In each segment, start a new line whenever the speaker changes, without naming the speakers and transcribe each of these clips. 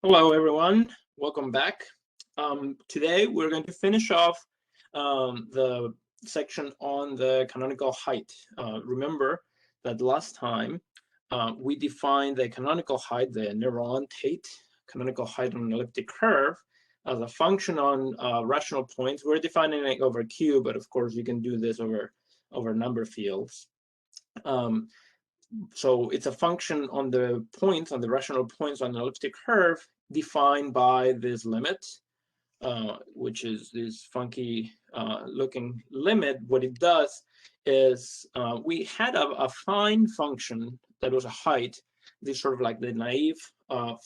Hello, everyone. Welcome back. Today, we're going to finish off the section on the canonical height. Remember that last time we defined the canonical height, the Néron-Tate canonical height on an elliptic curve, as a function on rational points. We're defining it over Q, but of course, you can do this over number fields. So it's a function on the points, on the rational points on an elliptic curve, defined by this limit, which is this funky looking limit. What it does is we had a fine function that was a height, this sort of like the naive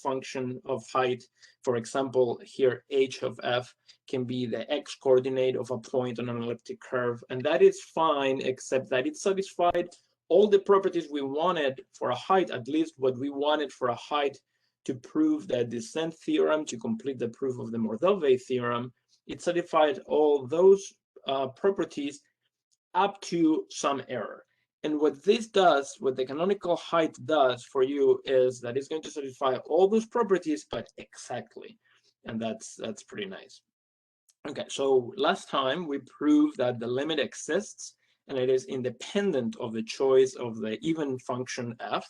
function of height. For example, here h of f can be the x coordinate of a point on an elliptic curve, and that is fine, except that it satisfied all the properties we wanted for a height, at least what we wanted for a height to prove the descent theorem, to complete the proof of the Mordell-Weil theorem. It satisfied all those properties up to some error. And what this does, what the canonical height does for you, is that it's going to satisfy all those properties, but exactly. And that's pretty nice. Okay, so last time we proved that the limit exists, and it is independent of the choice of the even function f.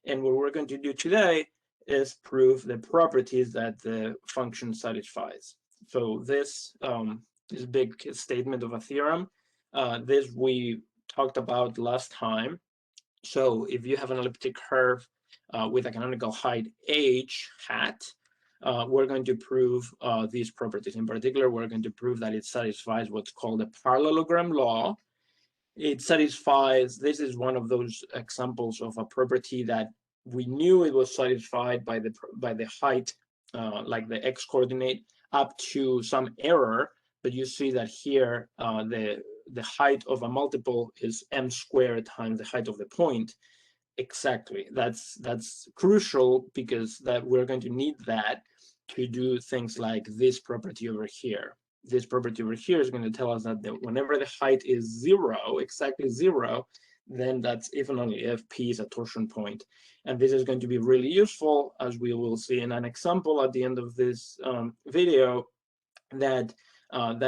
And what we're going to do today is prove the properties that the function satisfies. So this big statement of a theorem, this we talked about last time. So if you have an elliptic curve with a canonical height h hat, we're going to prove these properties. In particular, we're going to prove that it satisfies what's called a parallelogram law. It satisfies, this is one of those examples of a property that we knew it was satisfied by the height, like the x coordinate, up to some error. But you see that here, the height of a multiple is m squared times the height of the point. Exactly. That's crucial, because that we're going to need that to do things like this property over here. This property over here is going to tell us that whenever the height is zero, exactly zero, then that's if and only if P is a torsion point. And this is going to be really useful, as we will see in an example at the end of this video, that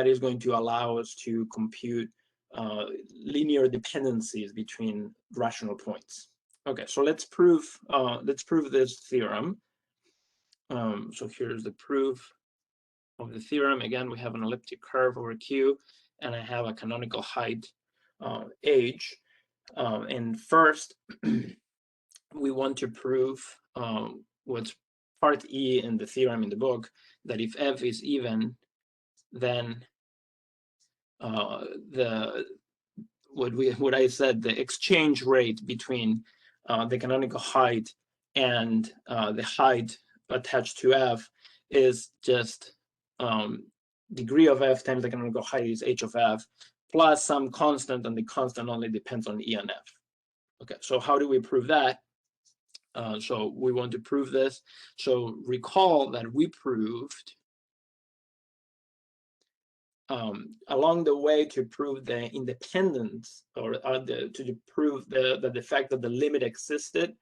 is going to allow us to compute linear dependencies between rational points. Okay, so let's prove this theorem. So here's the proof of the theorem. Again, we have an elliptic curve over Q, and I have a canonical height h. And first, we want to prove what's part E in the theorem in the book, that if f is even, then what I said, the exchange rate between the canonical height and the height attached to f is just degree of f times the canonical height is h of f plus some constant, and the constant only depends on E and f. Okay, so how do we prove that? So we want to prove this. So recall that we proved along the way to prove the independence, or to prove the fact that the limit existed,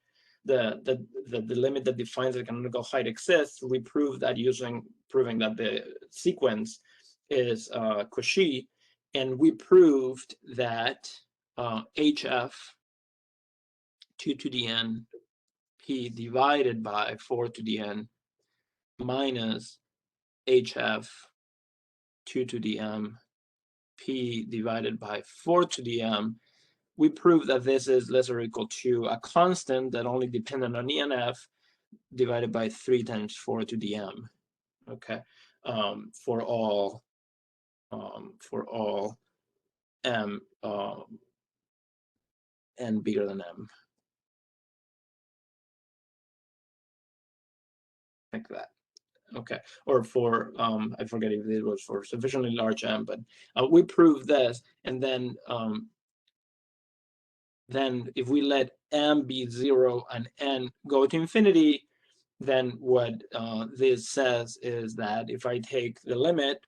the limit that defines the canonical height exists. We proved that proving that the sequence is Cauchy, and we proved that hf 2 to the n p divided by 4 to the n minus hf 2 to the m p divided by 4 to the m, we prove that this is less or equal to a constant that only dependent on E and f divided by 3 times 4 to the m. Okay, for all m n bigger than m, like that. Okay, or for I forget if it was for sufficiently large m, but we proved this, and then if we let m be 0 and n go to infinity, then what this says is that if I take the limit,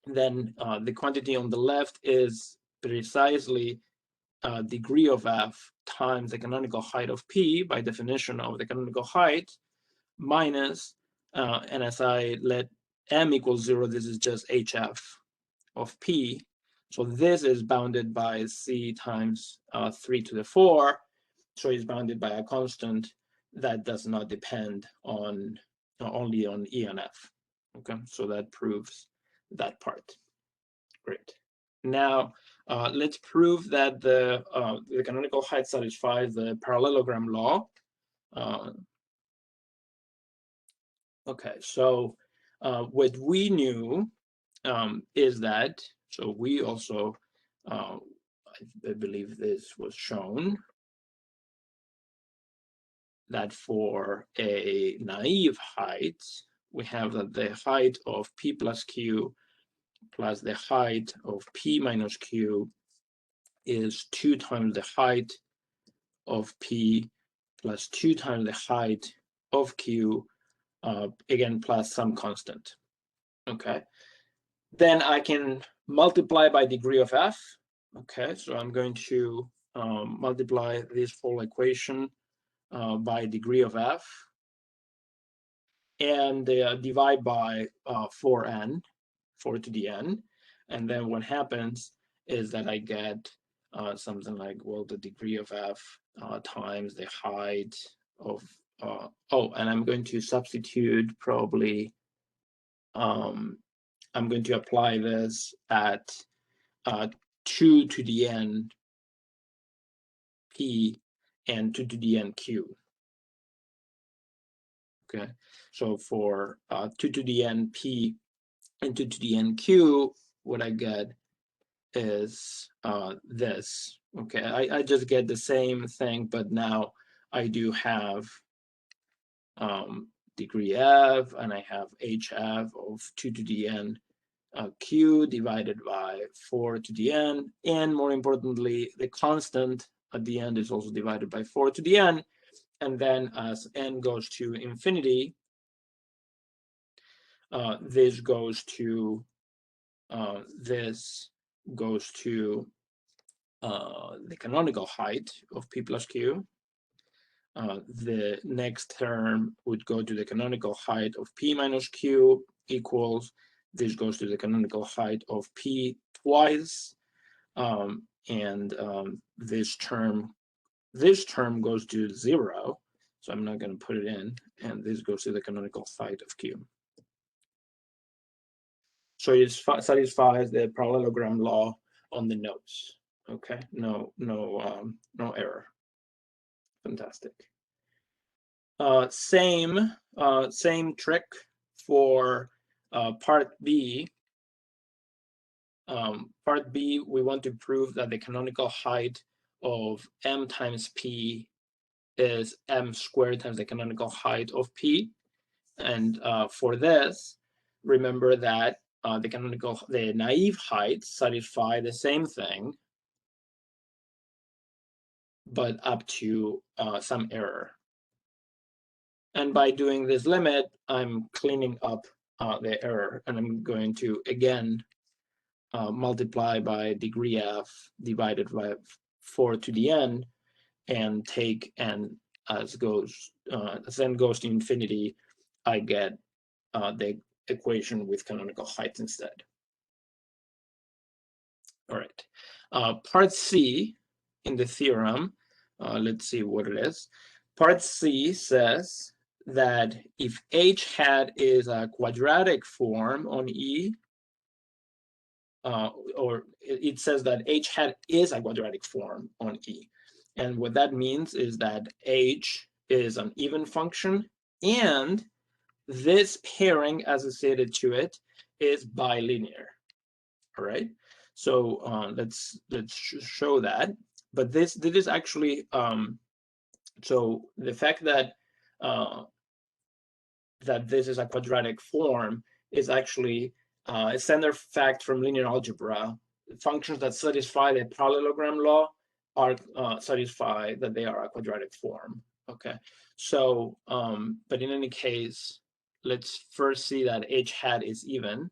then the quantity on the left is precisely degree of f times the canonical height of p, by definition of the canonical height, minus and as I let m equals 0, this is just hf of p. So this is bounded by c times 3 to the 4. So it's bounded by a constant that does not depend on only on E and F. Okay, so that proves that part. Great. Now let's prove that the canonical height satisfies the parallelogram law. Okay, so what we knew is that, so we also, I believe this was shown, that for a naive height, we have that the height of p plus q plus the height of p minus q is 2 times the height of p plus 2 times the height of q, again, plus some constant. Okay. Then I can multiply by degree of f. Okay, so I'm going to multiply this whole equation by degree of f, and divide by 4n, 4 to the n. And then what happens is that I get something like, well, the degree of f times the height of, oh, and I'm going to substitute probably, I'm going to apply this at 2 to the n p and 2 to the n q. Okay, so for 2 to the n p and 2 to the n q, what I get is this. Okay, I just get the same thing, but now I do have degree f, and I have hf of 2 to the n q divided by 4 to the n, and more importantly, the constant at the end is also divided by 4 to the n, and then as n goes to infinity, this goes to the canonical height of p plus q. The next term would go to the canonical height of p minus q equals, this goes to the canonical height of p twice, and this term goes to 0, so I'm not going to put it in, and this goes to the canonical height of q. So it satisfies the parallelogram law on the notes. Okay, no error. Fantastic. Same trick for part B. Part B, we want to prove that the canonical height of m times p is m squared times the canonical height of p. And for this, remember that the naive heights satisfy the same thing, but up to some error. And by doing this limit, I'm cleaning up the error, and I'm going to again multiply by degree f divided by 4 to the n, and take n as n goes to infinity, I get the equation with canonical heights instead. All right. Part C in the theorem, let's see what it is. Part C says that if h hat is a quadratic form on E, or it says that h hat is a quadratic form on E. And what that means is that h is an even function, and this pairing associated to it is bilinear. All right, so let's show that. But this is actually so the fact that that this is a quadratic form is actually a standard fact from linear algebra. Functions that satisfy the parallelogram law are satisfy that they are a quadratic form. Okay, so but in any case, let's first see that h hat is even.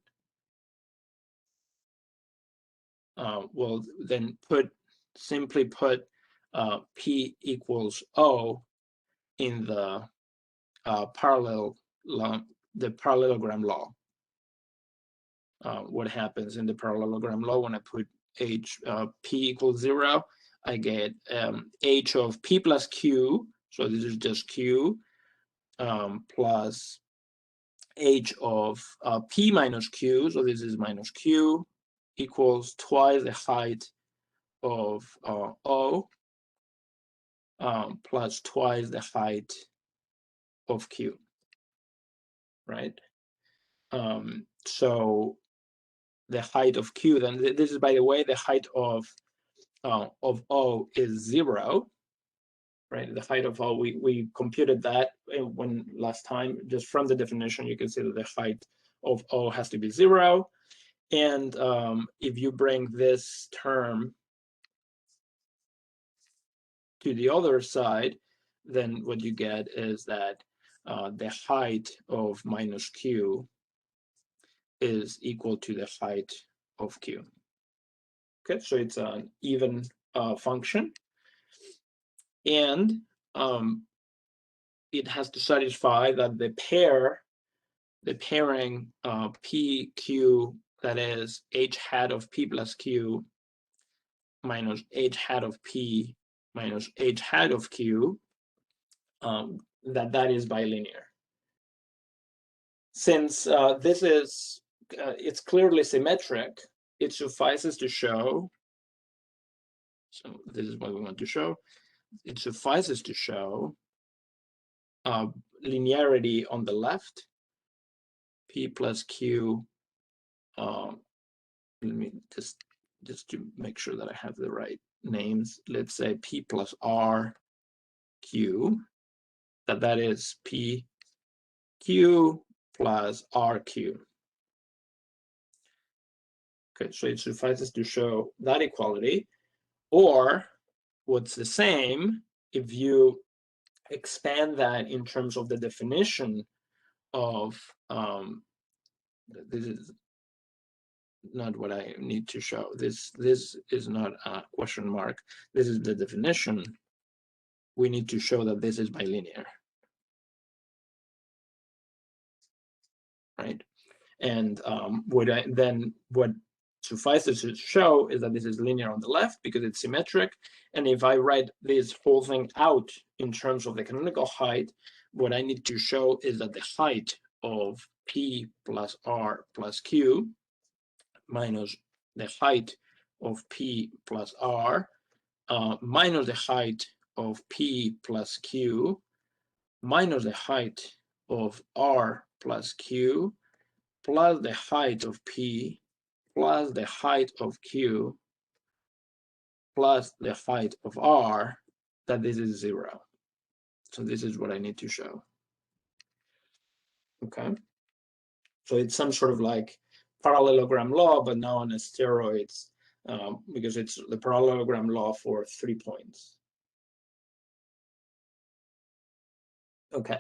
We'll then simply put p equals O in the parallel the parallelogram law. What happens in the parallelogram law when I put p equals 0, I get h of p plus q, so this is just q, plus h of p minus q, so this is minus q, equals twice the height of O, plus twice the height of Q, right? So the height of Q, then this is, by the way, the height of O is 0, right? The height of O, we computed that when last time, just from the definition, you can see that the height of O has to be 0. And if you bring this term to the other side, then what you get is that the height of minus Q is equal to the height of Q. Okay, so it's an even function, and it has to satisfy that the pairing PQ, that is h hat of P plus Q minus h hat of P minus h hat of Q, that is bilinear. Since this is, it's clearly symmetric, it suffices to show, so this is what we want to show, it suffices to show linearity on the left, P plus Q, let me just to make sure that I have the right names, let's say P plus R Q, that is P Q plus RQ. Okay, so it suffices to show that equality, or what's the same, if you expand that in terms of the definition of, this is not what I need to show. This is not a question mark. This is the definition. We need to show that this is bilinear, right? And what suffices to show is that this is linear on the left because it's symmetric. And if I write this whole thing out in terms of the canonical height, what I need to show is that the height of P plus R plus Q minus the height of P plus R minus the height of P plus Q minus the height of R plus Q plus the height of P plus the height of Q plus the height of R, that this is 0. So this is what I need to show. Okay. So it's some sort of like parallelogram law, but now on steroids, because it's the parallelogram law for 3 points. Okay,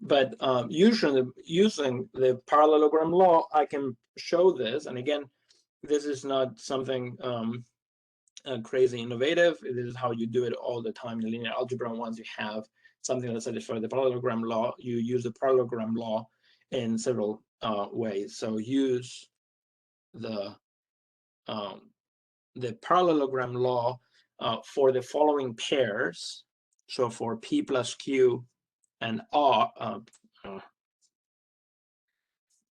but usually using the parallelogram law, I can show this. And again, this is not something crazy innovative. This is how you do it all the time in linear algebra. Once you have something that satisfies the parallelogram law, you use the parallelogram law in several ways. So use the parallelogram law for the following pairs. So for P plus Q and R,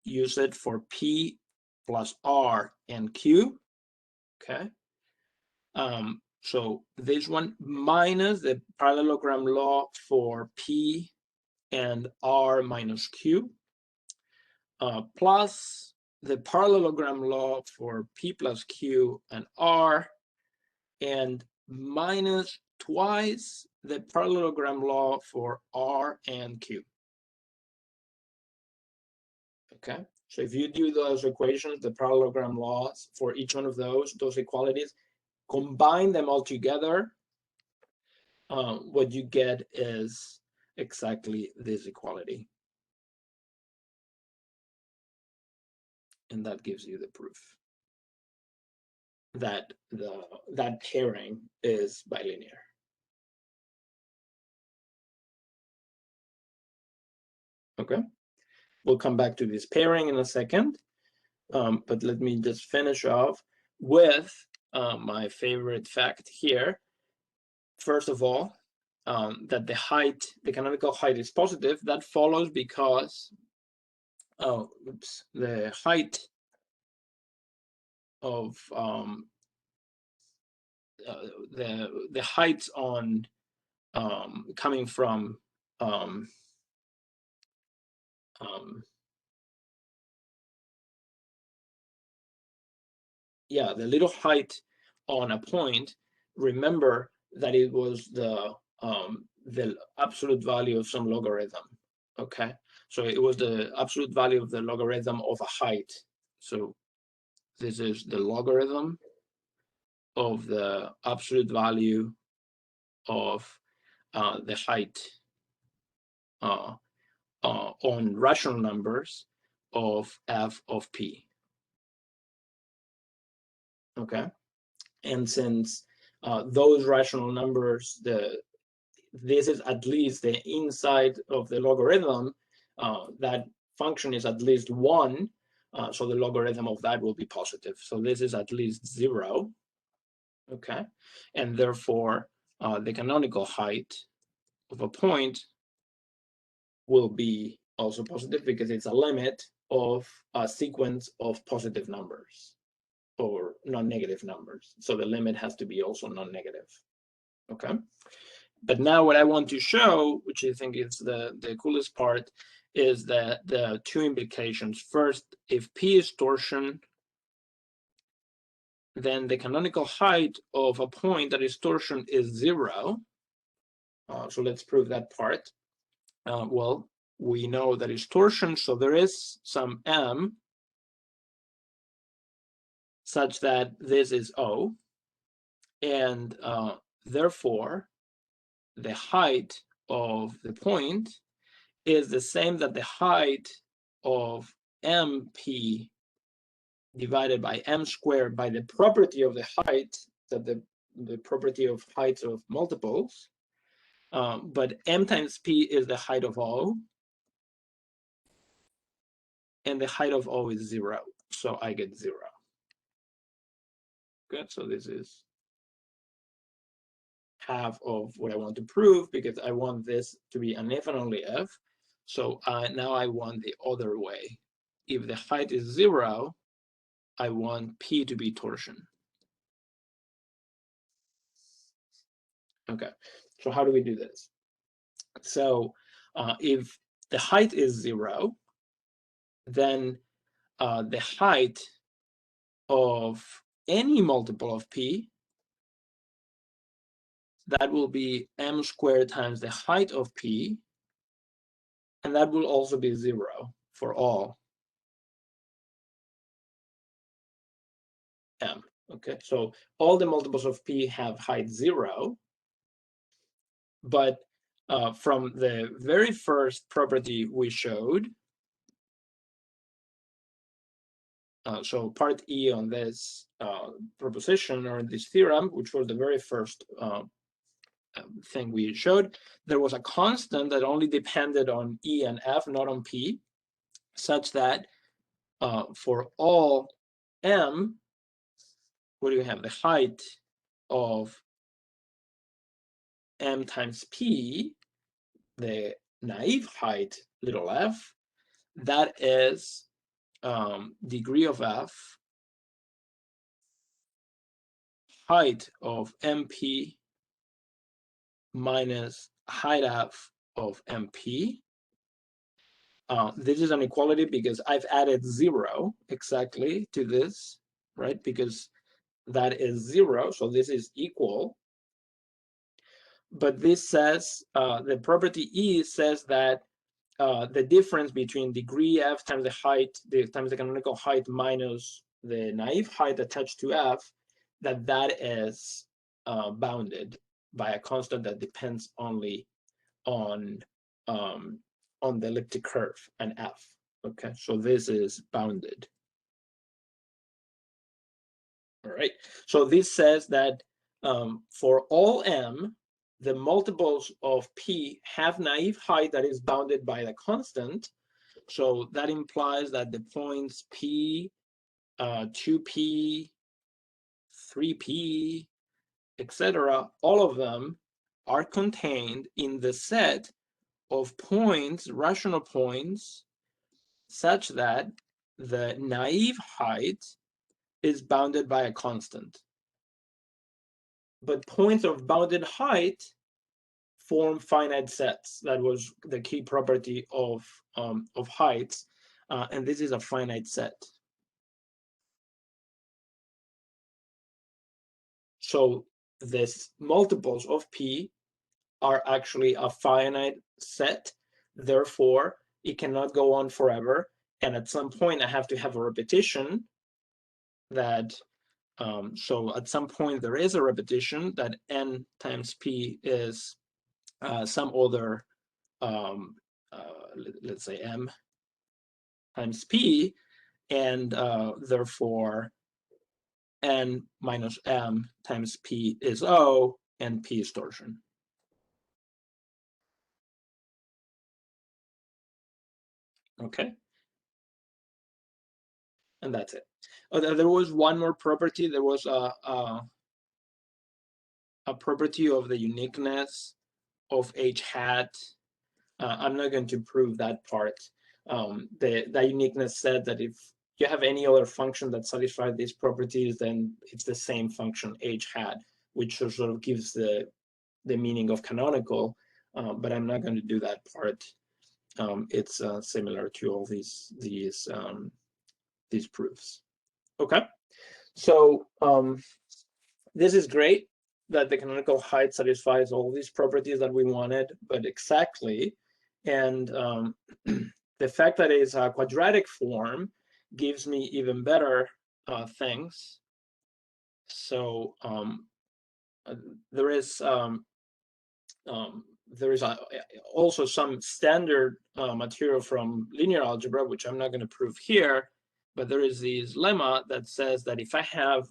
use it for P plus R and Q. Okay. So this one minus the parallelogram law for P and R minus Q, plus the parallelogram law for P plus Q and R, and minus twice the parallelogram law for R and Q. Okay, so if you do those equations, the parallelogram laws for each one of those equalities, combine them all together, what you get is exactly this equality. And that gives you the proof that that pairing is bilinear. Okay. We'll come back to this pairing in a second, but let me just finish off with my favorite fact here. First of all, that the canonical height is positive. That follows because the height of the heights on coming from yeah, the little height on a point, remember that it was the absolute value of some logarithm, okay? So it was the absolute value of the logarithm of a height. So this is the logarithm of the absolute value of the height on rational numbers of f of p, okay? And since those rational numbers, this is at least the inside of the logarithm, that function is at least 1, so the logarithm of that will be positive. So this is at least 0, okay? And therefore, the canonical height of a point will be also positive because it's a limit of a sequence of positive numbers or non-negative numbers. So the limit has to be also non-negative, okay? But now what I want to show, which I think is the coolest part, is that the two implications. First, if P is torsion, then the canonical height of a point that is torsion is 0. So let's prove that part. Well, we know that it's torsion, so there is some M such that this is O, and therefore the height of the point is the same that the height of MP divided by M squared by the property of the height, that the property of heights of multiples, but M times P is the height of O, and the height of O is 0, so I get 0. Good, so this is half of what I want to prove because I want this to be an if and only if. So now I want the other way. If the height is 0, I want P to be torsion. Okay, so how do we do this? So if the height is 0, then the height of any multiple of P, that will be M squared times the height of P, and that will also be 0 for all M. Okay, so all the multiples of P have height 0, but from the very first property we showed, so part E on this proposition or this theorem, which was the very first thing we showed, there was a constant that only depended on E and F, not on P, such that for all M, what do you have? The height of M times P, the naive height, little f, that is degree of f, height of MP minus height f of MP. This is an equality because I've added 0 exactly to this, right? Because that is 0, so this is equal. But this says, the property E says that the difference between degree f times the height, times the canonical height minus the naive height attached to f, that is bounded by a constant that depends only on the elliptic curve and f. Okay, so this is bounded. All right, so this says that for all M, the multiples of P have naive height that is bounded by the constant, So that implies that the points P, 2P, 3P, etc., all of them are contained in the set of points, rational points, such that the naive height is bounded by a constant. But points of bounded height form finite sets. That was the key property of heights, and this is a finite set. So these multiples of P are actually a finite set. Therefore, it cannot go on forever. And at some point, I have to have a repetition that, so at some point, there is a repetition that n times P is some other, let's say m times P, and therefore, n minus m times P is O, and P is torsion. Okay. And that's it. There was one more property. There was a property of the uniqueness of H hat. I'm not going to prove that part. That uniqueness said that if you have any other function that satisfies these properties, then it's the same function H hat, which sort of gives the meaning of canonical. But I'm not going to do that part. It's similar to all these proofs. Okay. So this is great that the canonical height satisfies all these properties that we wanted, but exactly. And the fact that it's a quadratic form gives me even better things. So there is also some standard material from linear algebra, which I'm not going to prove here, but there is this lemma that says that if I have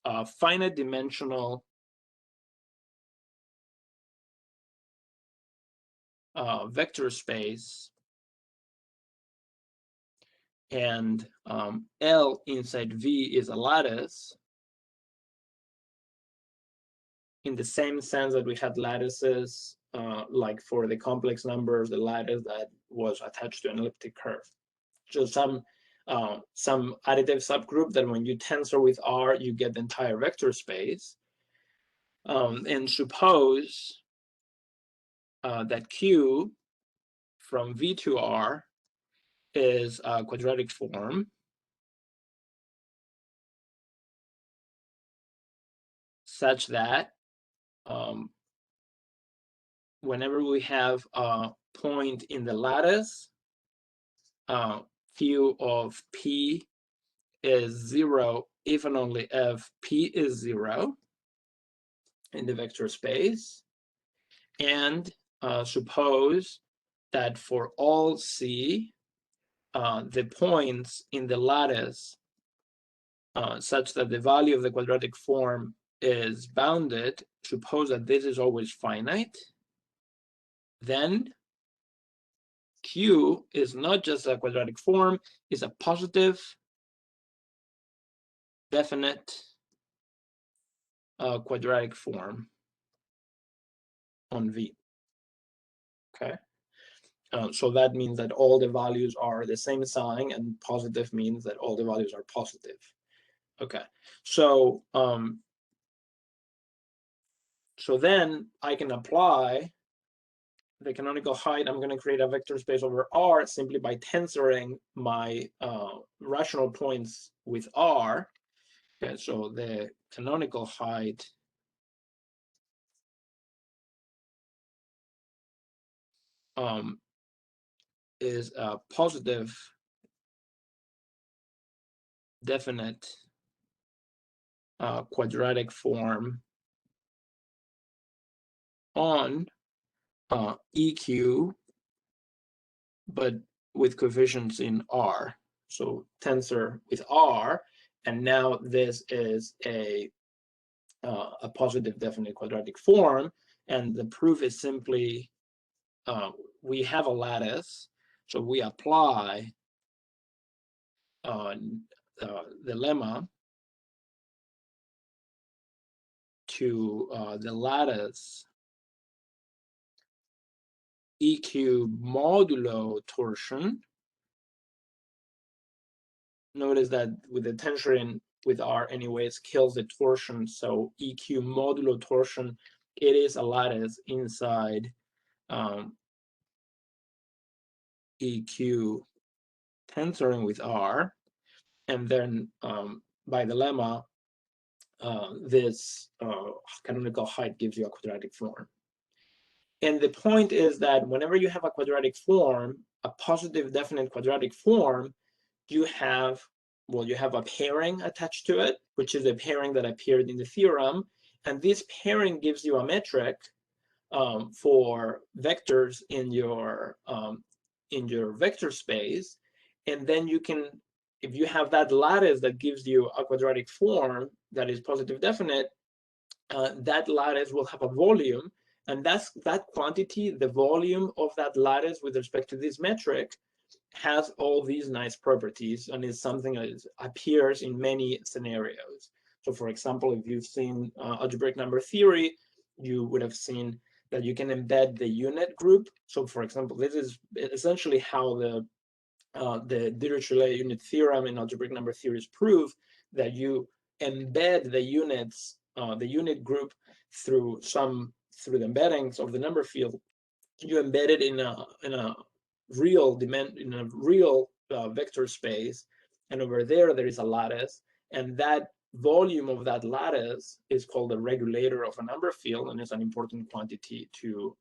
a finite dimensional vector space and L inside V is a lattice, in the same sense that we had lattices, like for the complex numbers, the lattice that was attached to an elliptic curve. So some additive subgroup that when you tensor with R, you get the entire vector space. And suppose that Q from V to R is a quadratic form such that whenever we have a point in the lattice, Q of P is 0 if and only if P is 0 in the vector space. And suppose that for all C, the points in the lattice such that the value of the quadratic form is bounded, suppose that this is always finite, then Q is not just a quadratic form, it's a positive, definite quadratic form on V. Okay. So that means that all the values are the same sign, and positive means that all the values are positive. Okay. So so then I can apply the canonical height. I'm going to create a vector space over R simply by tensoring my rational points with R. Okay, so the canonical height is a positive, definite quadratic form on EQ, but with coefficients in R. So tensor with R, and now this is a positive definite quadratic form, and the proof is simply we have a lattice, So we apply the lemma to the lattice EQ modulo torsion. Notice that with the tension with R anyways kills the torsion, so EQ modulo torsion, it is a lattice inside EQ tensoring with R, and then by the lemma, this canonical height gives you a quadratic form. And the point is that whenever you have a quadratic form, a positive definite quadratic form, you have, well, you have a pairing attached to it, which is a pairing that appeared in the theorem. And this pairing gives you a metric for vectors in your vector space. And then you can, if you have that lattice that gives you a quadratic form that is positive definite, that lattice will have a volume. And that's that quantity, the volume of that lattice with respect to this metric, has all these nice properties and is something that appears in many scenarios. So for example, if you've seen algebraic number theory, you would have seen that you can embed the unit group. So for example, this is essentially how the Dirichlet unit theorem in algebraic number theory is proved, that you embed the units, the unit group through the embeddings of the number field. You embed it in a real vector space, and over there is a lattice, and that volume of that lattice is called the regulator of a number field, and is an important quantity to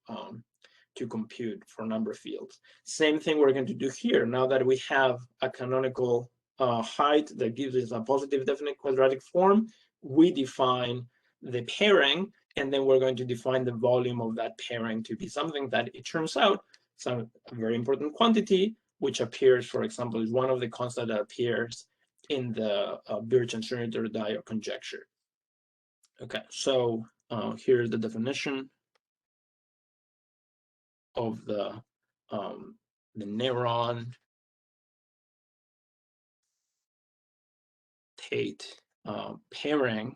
compute for number fields. Same thing we're going to do here. Now that we have a canonical height that gives us a positive definite quadratic form, we define the pairing, and then we're going to define the volume of that pairing to be something that, it turns out, is a very important quantity, which appears, for example, is one of the constants that appears in the Birch and Schrödinger conjecture. Okay, so here's the definition of the neuron Tate pairing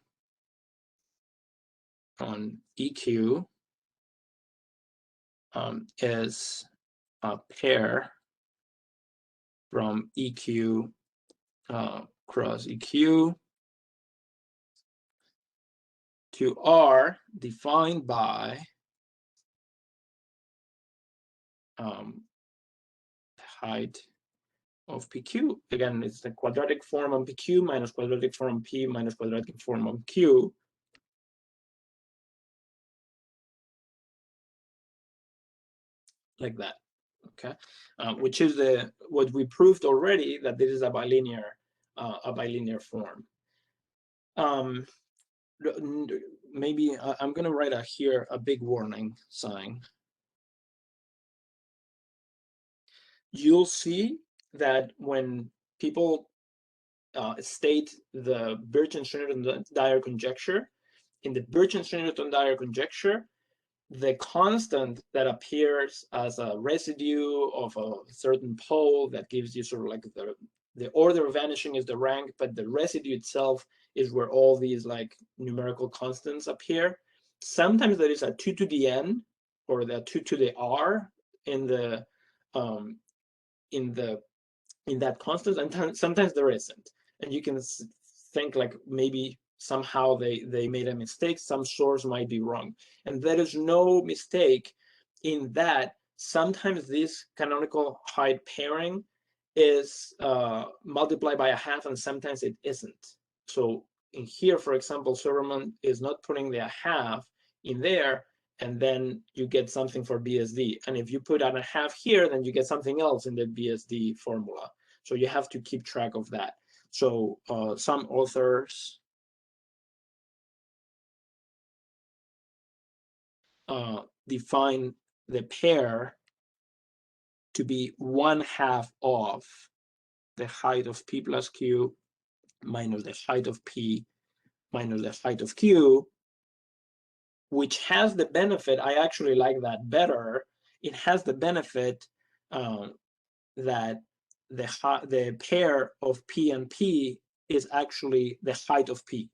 on EQ is a pair from EQ cross EQ to R, defined by height of PQ. Again, it's the quadratic form on PQ minus quadratic form on P minus quadratic form on Q. Like that, okay? Which is what we proved already, that this is a bilinear form. Maybe I'm gonna write here a big warning sign. You'll see that when people state the Birch and Schrödinger conjecture, in the Birch and Schrödinger conjecture, the constant that appears as a residue of a certain pole that gives you sort of like the order of vanishing is the rank, but the residue itself is where all these like numerical constants appear. Sometimes there is a 2 to the n or the 2 to the r in that constant, and sometimes there isn't. And you can think like maybe somehow they made a mistake, some source might be wrong. And there is no mistake in that. Sometimes this canonical height pairing is multiplied by a half, and sometimes it isn't. So in here, for example, Silverman is not putting the half in there, and then you get something for BSD. And if you put on a half here, then you get something else in the BSD formula. So you have to keep track of that. So some authors define the pair to be 1/2 of the height of P plus Q minus the height of P minus the height of Q, which has the benefit, I actually like that better, it has the benefit that the pair of P and P is actually the height of P.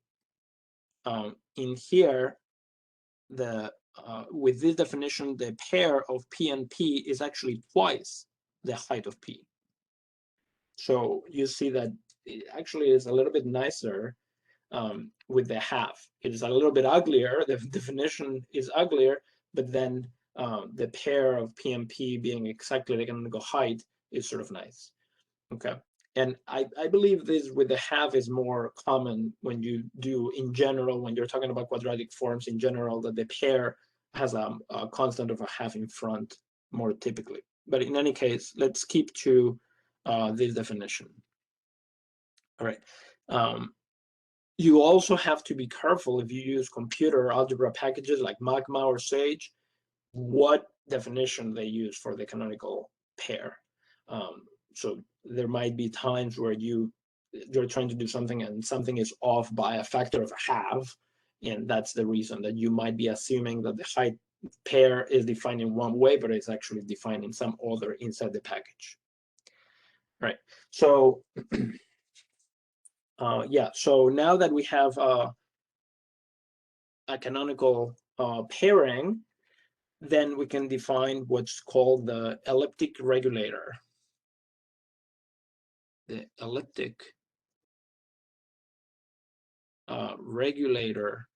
In here, with this definition, the pair of P and P is actually twice the height of P. So you see that it actually is a little bit nicer with the half. It is a little bit uglier. The definition is uglier, but then the pair of P and P being exactly the canonical height is sort of nice. Okay. And I believe this with the half is more common when you do in general, when you're talking about quadratic forms in general, that the pair has a constant of a half in front more typically. But in any case, let's keep to this definition. All right. You also have to be careful if you use computer algebra packages like Magma or Sage, what definition they use for the canonical pair. So there might be times where you're trying to do something and something is off by a factor of a half, and that's the reason that you might be assuming that the height pair is defined in one way, but it's actually defined in some other inside the package. Right. So yeah, so now that we have a canonical pairing, then we can define what's called the elliptic regulator. The elliptic regulator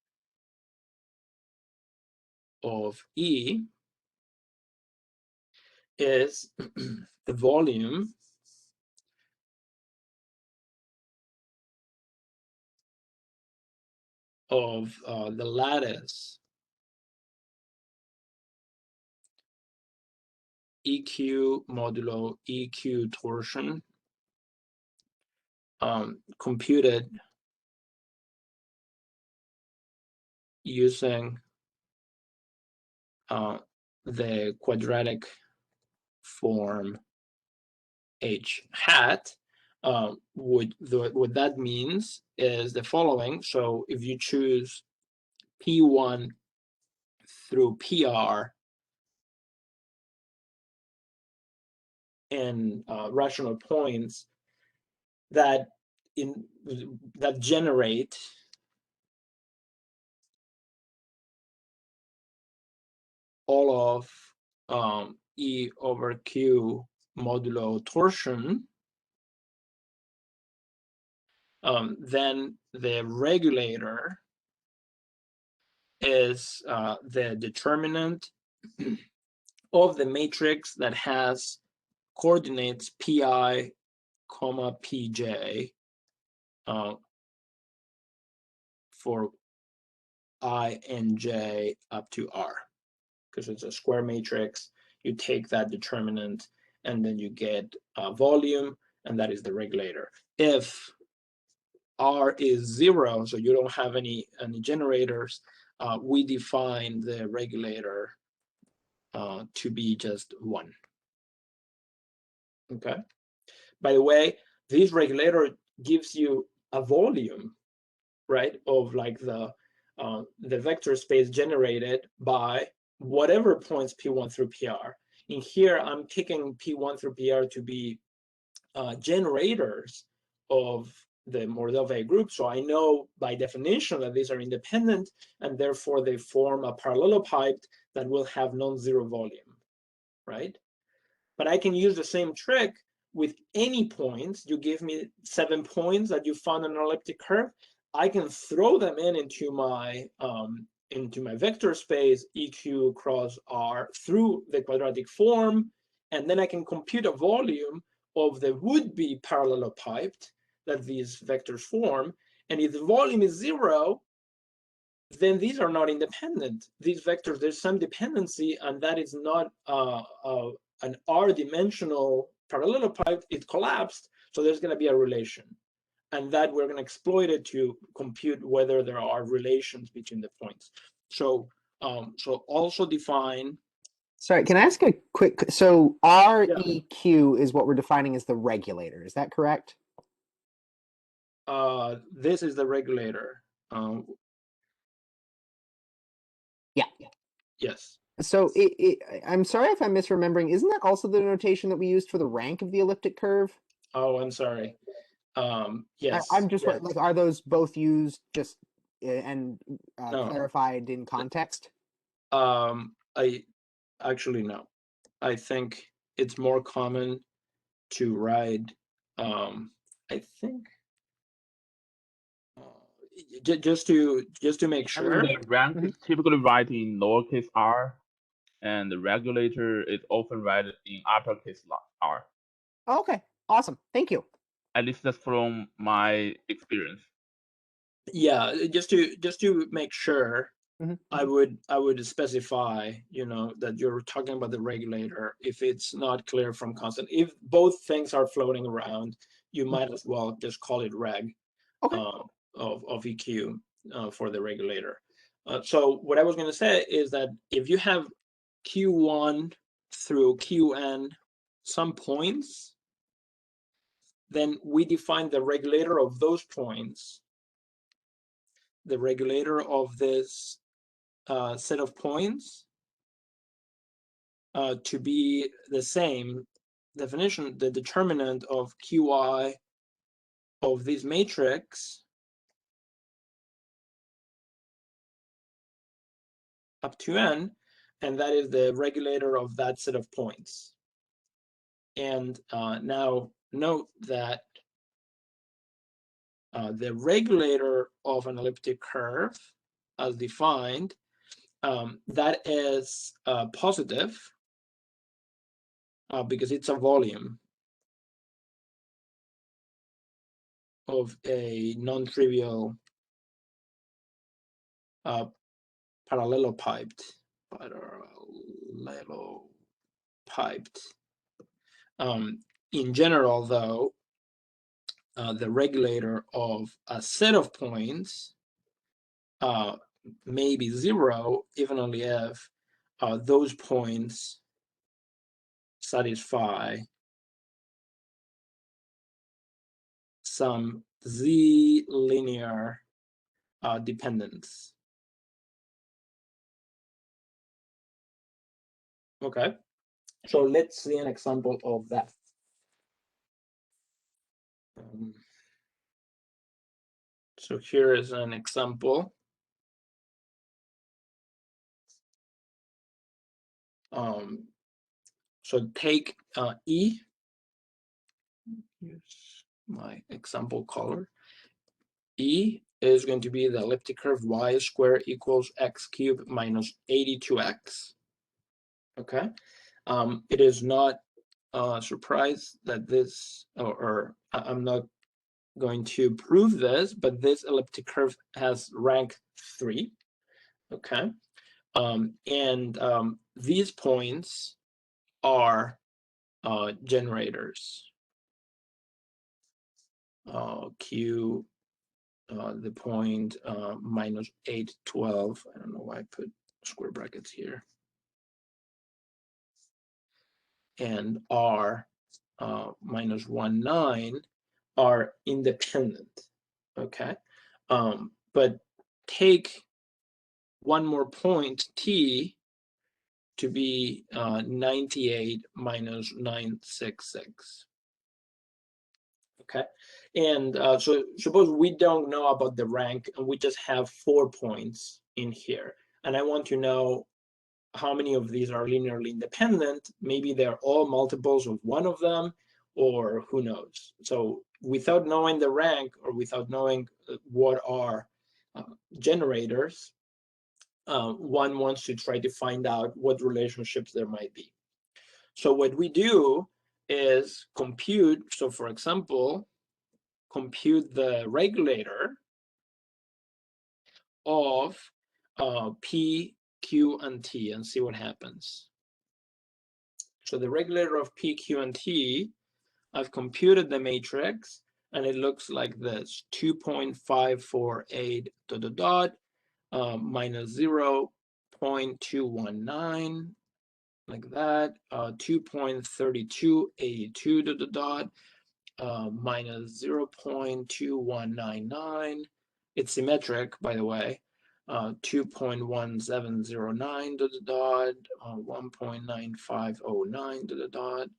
of E is the volume of the lattice EQ modulo EQ torsion computed using the quadratic form H hat. What that means is the following. So if you choose P1 through PR in rational points that generate all of E over Q modulo torsion, then the regulator is the determinant of the matrix that has coordinates pi, comma pj for I and j up to r. Because it's a square matrix, you take that determinant and then you get a volume, and that is the regulator. If R is 0, so you don't have any generators, we define the regulator to be just 1. Okay. By the way, this regulator gives you a volume, right, of like the vector space generated by whatever points P1 through PR. In here, I'm picking P1 through PR to be generators of the Mordell-Weil group. So I know by definition that these are independent, and therefore they form a parallelopipe that will have non-zero volume, right? But I can use the same trick with any points. You give me 7 points that you found on an elliptic curve. I can throw them into my vector space EQ cross R through the quadratic form, and then I can compute a volume of the would-be parallelopiped that these vectors form. And if the volume is 0, then these are not independent. These vectors, there's some dependency, and that is not an R-dimensional parallelopipe. It collapsed, so there's going to be a relation. And that we're going to exploit it to compute whether there are relations between the points. So, so also define.
Sorry, can I ask a quick? So REQ is what we're defining as the regulator. Is that correct?
This is the regulator.
Yeah.
Yes.
So I'm sorry if I'm misremembering. Isn't that also the notation that we used for the rank of the elliptic curve?
Oh, I'm sorry. Yes,
I'm just
yes.
like, are those both used just and
No.
clarified in context?
I actually no. I think it's more common to write. I think just to make
I mean,
sure.
the rank is typically written in lowercase r, and the regulator is often written in uppercase r.
Oh, okay, awesome. Thank you.
At least that's from my experience.
Yeah, just to make sure,
Mhm.
I would specify, that you're talking about the regulator. If it's not clear from constant, if both things are floating around, you might as well just call it reg
Okay.
of EQ for the regulator. So what I was going to say is that if you have Q1 through Qn some points, then we define the regulator of those points, the regulator of this set of points, to be the same definition, the determinant of Qi of this matrix up to n, and that is the regulator of that set of points. And now note that the regulator of an elliptic curve, as defined, that is positive because it's a volume of a non-trivial parallelopiped. In general, though, the regulator of a set of points may be zero, even only if those points satisfy some z linear dependence. Okay, so let's see an example of that. So here is an example. So take E. Here's my example color. E is going to be the elliptic curve y squared equals x cubed minus 82x. Okay. It is not a surprise that this, or I'm not going to prove this, but this elliptic curve has rank 3. Okay. And these points are generators. Q, the point minus 8, 12. I don't know why I put square brackets here. And R minus 1, 9 are independent. Okay. But take one more point, T, to be 98 minus 966. Okay, and so suppose we don't know about the rank and we just have 4 points in here, and I want to know how many of these are linearly independent. Maybe they're all multiples of one of them, or who knows. So without knowing the rank or without knowing what are generators, one wants to try to find out what relationships there might be. So what we do is compute. So for example, compute the regulator of P, Q, and T and see what happens. So the regulator of P, Q, and T, I've computed the matrix, and it looks like this: 2.548 dot dot dot minus 0.219, like that, 2.3282 dot dot dot minus 0.2199. It's symmetric, by the way. 2.1709 to the dot, 1.9509 to the dot,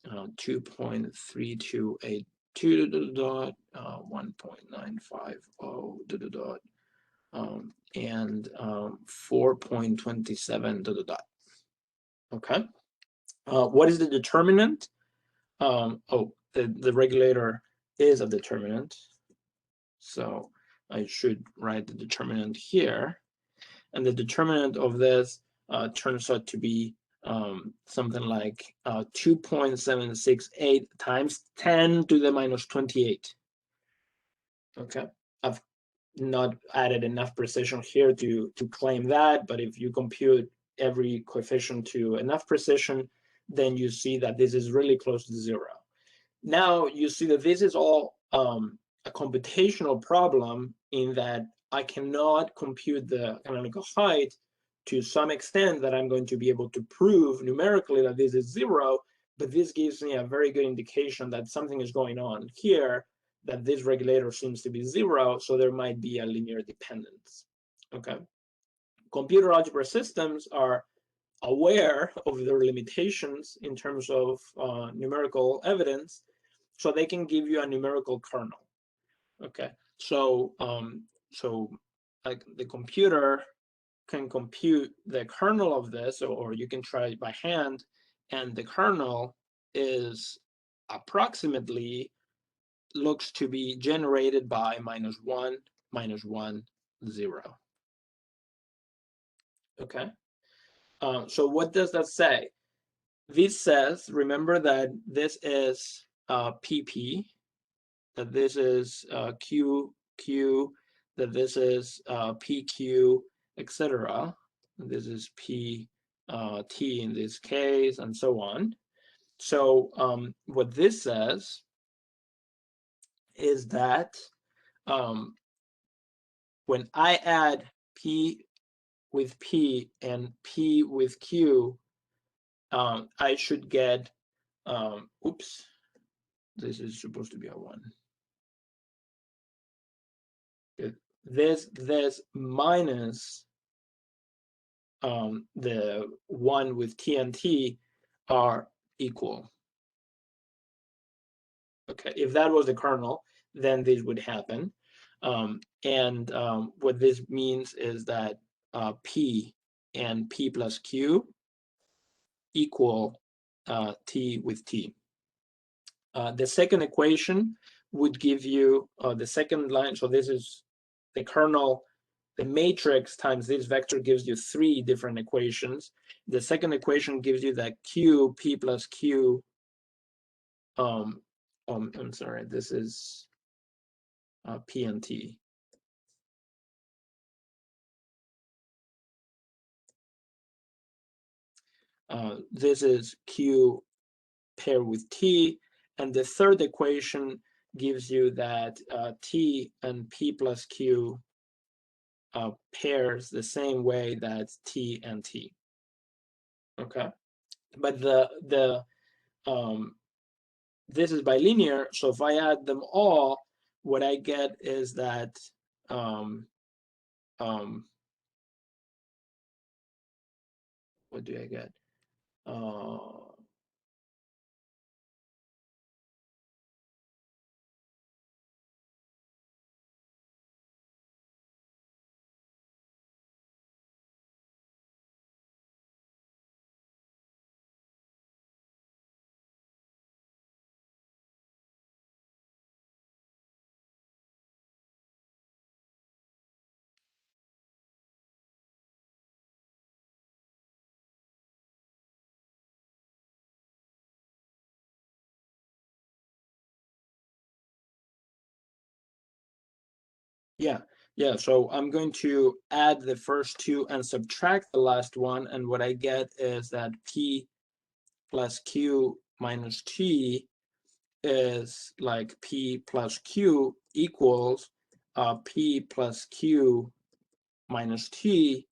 2.3282 to the dot, 1.950 to the dot, and 4.27 to the dot. Okay. What is the determinant? The regulator is a determinant. So I should write the determinant here. And the determinant of this turns out to be something like 2.768 times 10 to the minus 28. Okay, I've not added enough precision here to claim that, but if you compute every coefficient to enough precision, then you see that this is really close to 0. Now you see that this is all a computational problem in that I cannot compute the canonical height to some extent that I'm going to be able to prove numerically that this is 0, but this gives me a very good indication that something is going on here, that this regulator seems to be 0, so there might be a linear dependence. Okay. Computer algebra systems are aware of their limitations in terms of numerical evidence, so they can give you a numerical kernel. Okay, so like the computer can compute the kernel of this, or you can try it by hand, and the kernel is approximately looks to be generated by -1, -1, 0. Okay, so what does that say? This says, remember that this is PP, that this is QQ, that this is PQ, etc. This is PT in this case, and so on. So what this says is that when I add P with P and P with Q, I should get, oops, this is supposed to be a 1. This minus the 1 with T and T are equal. Okay, if that was the kernel, then this would happen. What this means is that P and P plus Q equal T with T. The second equation would give you the second line. So this is the kernel, the matrix times this vector gives you 3 different equations. The second equation gives you that Q, P plus Q. I'm sorry, this is P and T. This is Q paired with T, and the third equation gives you that T and P plus Q pairs the same way that T and T. Okay, but this is bilinear, so if I add them all, what I get is that what do I get? Yeah, so I'm going to add the first 2 and subtract the last one, and what I get is that P plus Q minus T is like P plus Q equals P plus Q minus T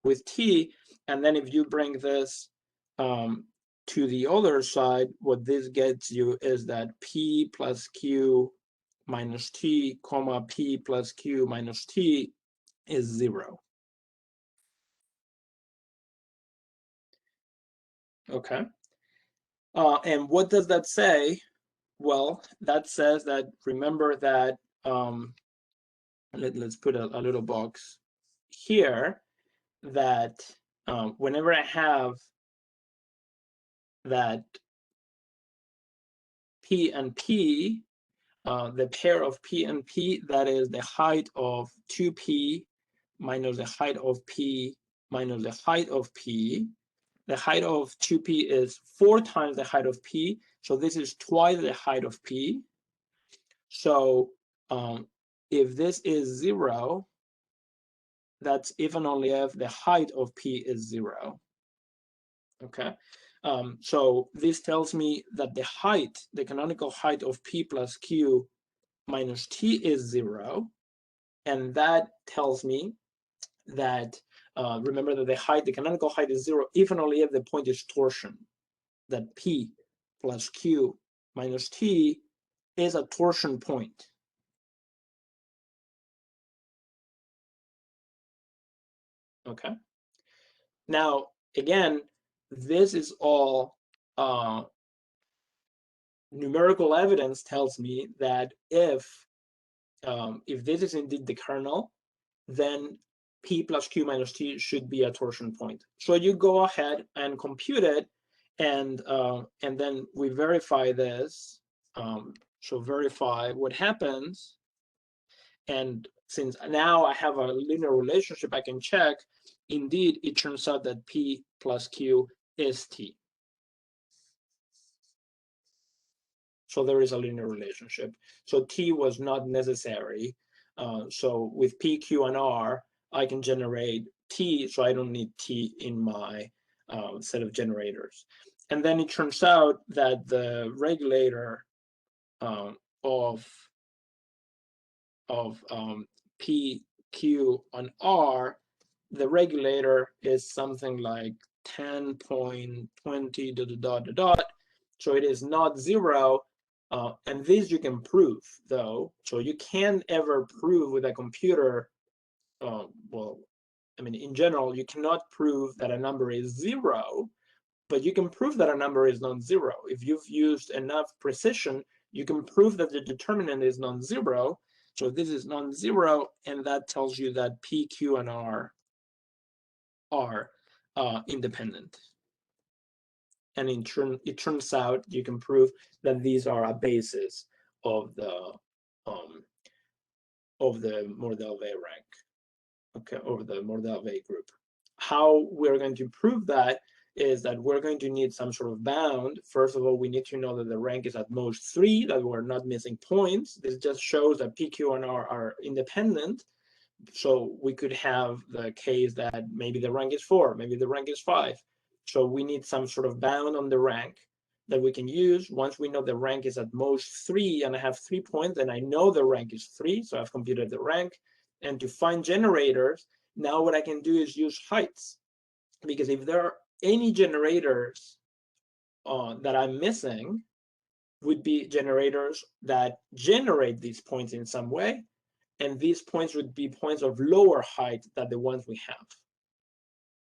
with T, and then if you bring this to the other side, what this gets you is that P plus Q minus T, comma, P plus Q minus T is 0. Okay. And what does that say? Well, that says that, remember that, let's put a little box here, that whenever I have that P and P, the pair of P and P, that is the height of 2P minus the height of P minus the height of P. The height of 2P is 4 times the height of P, so this is twice the height of P. So if this is 0, that's if and only if the height of P is 0. Okay, so this tells me that the height, the canonical height of P plus Q minus T is 0. And that tells me that, remember that the height, the canonical height is 0 if and only if the point is torsion, that P plus Q minus T is a torsion point. Okay. Now, again, this is all numerical evidence tells me that if this is indeed the kernel, then P plus Q minus T should be a torsion point. So you go ahead and compute it, and then we verify this. So verify what happens, and since now I have a linear relationship, I can check. Indeed, it turns out that P plus Q is T. So there is a linear relationship. So T was not necessary. So with P, Q, and R, I can generate T, so I don't need T in my set of generators. And then it turns out that the regulator of P, Q, and R, the regulator is something like 10.20 ... So it is not 0. And this you can prove, though. So you can't ever prove with a computer. Well, I mean, in general, you cannot prove that a number is 0, but you can prove that a number is non-zero. If you've used enough precision, you can prove that the determinant is non-zero. So this is non-zero, and that tells you that P, Q, and R are independent. And in turn, it turns out you can prove that these are a basis of the Mordell-Weil rank, okay, over the Mordell-Weil group. How we're going to prove that is that we're going to need some sort of bound. First of all, we need to know that the rank is at most 3, that we're not missing points. This just shows that P, Q, and R are independent. So we could have the case that maybe the rank is 4, maybe the rank is 5. So we need some sort of bound on the rank that we can use. Once we know the rank is at most 3 and I have 3 points, then I know the rank is 3, so I've computed the rank. And to find generators, now what I can do is use heights. Because if there are any generators that I'm missing, would be generators that generate these points in some way. And these points would be points of lower height than the ones we have,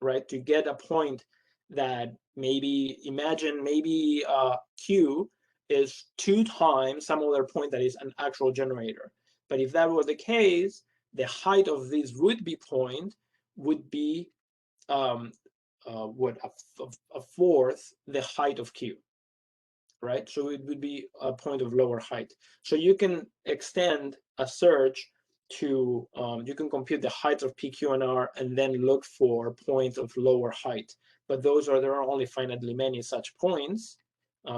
right? To get a point that maybe, imagine maybe Q is 2 times some other point that is an actual generator. But if that was the case, the height of this would-be point would be a fourth the height of Q, right? So it would be a point of lower height. So you can extend a search to, you can compute the heights of P, Q, and R, and then look for points of lower height. But there are only finitely many such points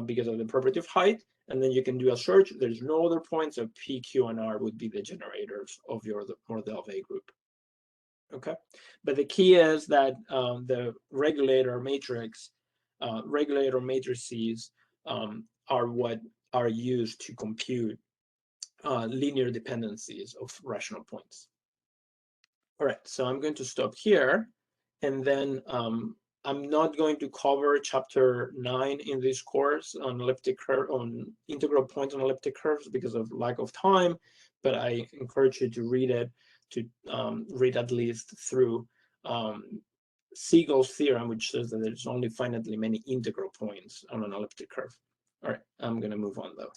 because of the property of height. And then you can do a search. There's no other points, so P, Q, and R would be the generators of your Mordell-Weil group. Okay, but the key is that the regulator matrices are what are used to compute linear dependencies of rational points. All right, so I'm going to stop here, and then I'm not going to cover chapter 9 in this course on integral points on elliptic curves because of lack of time, but I encourage you to read it, to read at least through Siegel's theorem, which says that there's only finitely many integral points on an elliptic curve. All right, I'm going to move on though.